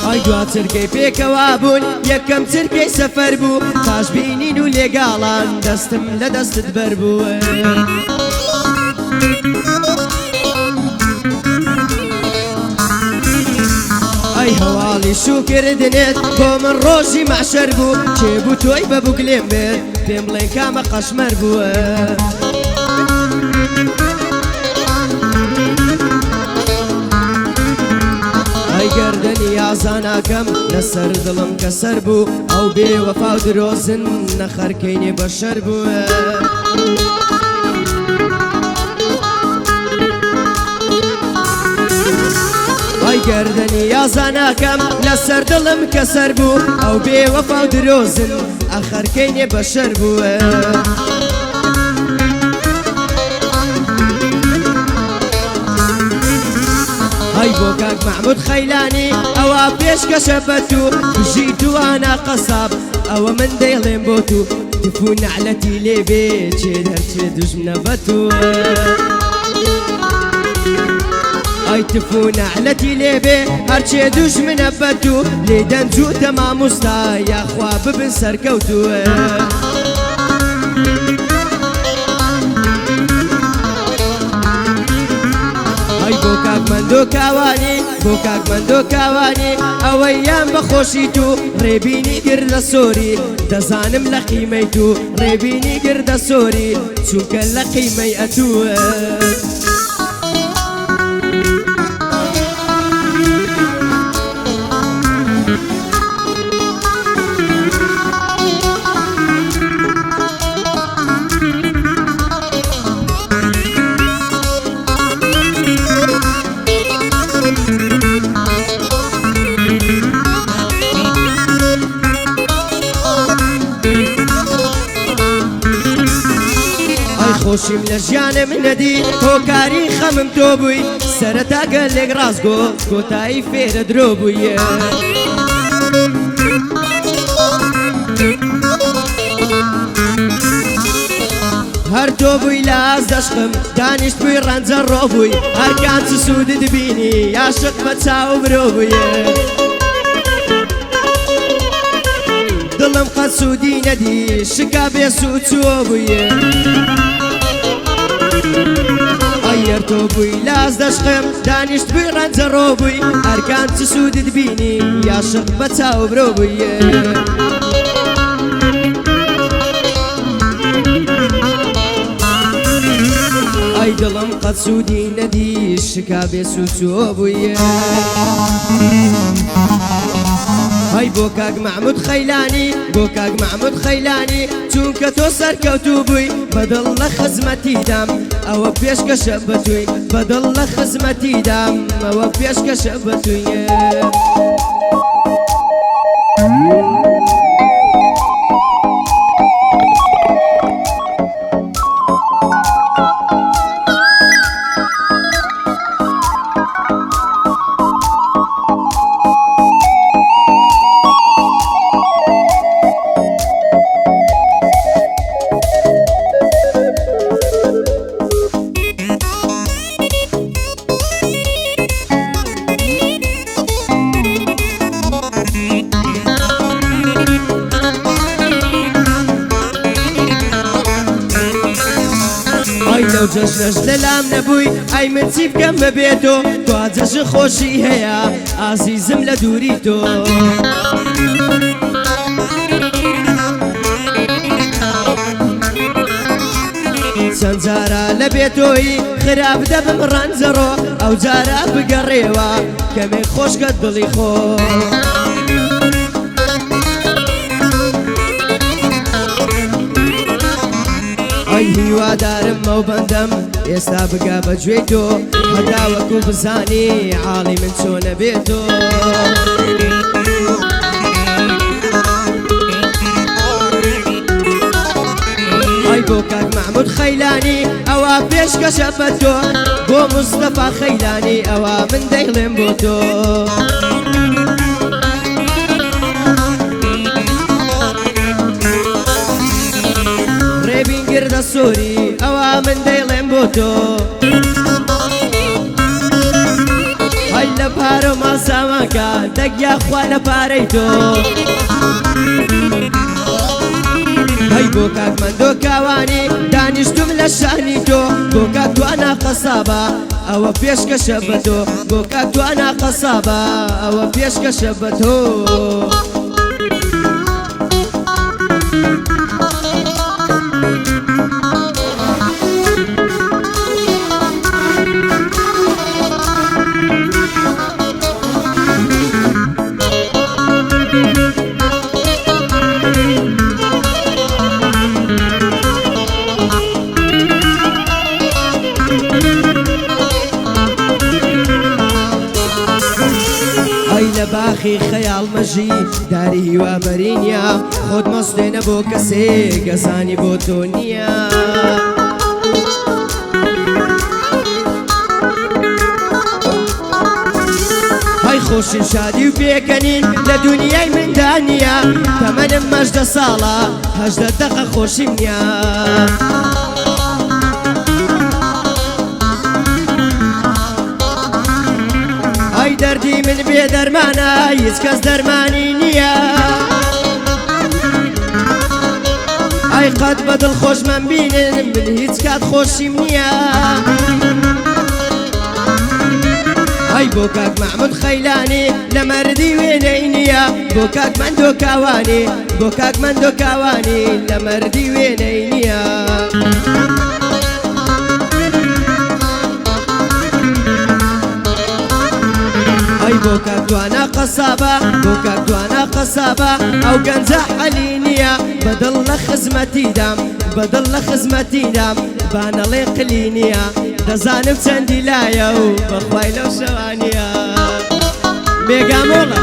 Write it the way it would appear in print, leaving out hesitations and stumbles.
ئای دوا چرکەی پێکەوا بوون یەکەم چرکەی سەفەر بوو پاش بینین و لێگاڵان دەستم لە دەستت بەربووە ئەی هەواڵی شوکردنێت بۆ من ڕۆژی مەحشەر بوو کێبوو تۆی بە بوگلێم بێت پێم بڵێن کامە قەشمەر بووە ئەی گەردەنی یازاناکەم لەسەر دڵم کەسەر بوو ئەو بێوەفا و درۆزن نەخەرکەینێ بەشەر بووە ئەی گەردەنی یازاناکەم لەسەر دڵم کەسەر بوو ئەو بێوەفا و درۆزن ئەخەرکەینێ بەشەر بووە ئەی بۆ کاک محمود خەیلانی ئەوە پێشکەشە بەتو بژی توانە قەساب ئەوە من دەیڵێم بۆ تو تفو نەعلەتی لێبێ چێ دەرچێ دوژمنە بەتو ئەی تفو نەعلەتی لێبێ هەرچێ دوژمنە بەتو لێ دەنجوتە مامۆستا یاخوا ببن سەرکەوتووە ئەی بۆ کاک مەندۆ کاوانی بۆ کاک مەندۆ کاوانی ئەوەی یان بەخۆشی تو ڕێبینی گردە سۆری دەزانم لە قیمەی تو ڕێبینی گردە سۆری چونکە لە قیمەی ئەتووە خۆشیم لە ژیانم نەدی هۆکاری خەمم تۆ بووی سەرەتا گەلێک ڕاستگۆ کۆتایی فێرە درۆ بوویە هەر تۆ بووی لە ئاز دەشقم دانیشت بووی ڕەنجە ڕۆ بووی هەرکان چ سوودت بینی یاشق بە چاو مرۆ بوویە دڵم قەت سوودی نەدی شکا بێ سوود چووە بوویە ئەگەر تۆ بووی لاز دەشقم دانیشت بووی ڕەنجە ڕۆ بووی هەرکان چ سوودت بینی یاشق بە چاو مرۆ بوویە ئەی دڵم قەت سوودی نەدی شکا بێ سوود چووە بوویە ئەی بۆ کاک محمود خەیلانی بۆ کاک محمود خەیلانی چونکە تۆ سەرکەوتوو بووی بەدڵ لە خزمەتیدام ئەوە پێشکەشە بەتووی بەدڵ لە خزمەتیدام ئەوە پێشکەشە بەتوویە لەو جەژنەش لەلام نەبووی ئەی من چی بکەم بەبێ تۆ تۆ جەژن خۆشی هەیە ئازیزم لە دووری تۆ چەند جارە لە بێتۆی خراپ دەبم ڕەنجەڕۆ ئەو جارە بگەڕێوە کەمێ خۆشکەت دڵی خۆ ئەی هیوادارم ئەو بەندەم ئێستا بگا بەگوێی تۆ هەتا وەکو بزانی حاڵی من چۆنە بێتۆ ئەی بۆ کاک محمود خەیلانی ئەوە پێشکەشە بە تۆ بۆ مستەفا خەیلانی ئەوە من دەیڵێم بۆ تۆ گردە سۆری ئەوە من دەیڵێم بۆ تۆ هەی لە پارە ماساوەکە دەگیا خوا لە پارەی تۆ هەی بۆ کاک مەندۆ کاوانی دانیشتم لە شانی تۆ بۆ کاک توانا قەسابە ئەوە پێشکەشە بە تۆ بۆ کاک توانا قەسابە ئەوە پێشکەشە بە تۆ باخی خەیاڵ مەژی داری هیوابەرینە خۆت مەستێنە بۆ کەسێک گەزانی بۆ تۆ نییە های خۆشین شادی و پێکەنین لە دنیای مندانە تەمەنم مەژدە ساڵە هەژدە دەقە خۆشیم نییە ئەی دەردی من بێ دەرمانە هیچ کەس دەرمانی نییە ئەی قەت بەدڵ خۆش من بینن من هیچ کات خۆشیم نییە ئەی بۆ کاک مەحموود خەیلانی لە مەردی وێنەی نییە بۆ کاک مەندۆ کاوانی بۆ کاک مەندۆ کاوانی لە مەردی وێنەی نییە بۆ کاک توانا قەسابە بۆ کاک توانا قەسابە ئەو گەنجە حەلی نییە بەدڵ لە خزمەتیدام بەدڵ لە خزمەتیدام بانەڵێ قلی نییە دەزانم چەندی لایە و بەخوای لەو شەوانیە بێگامۆڵە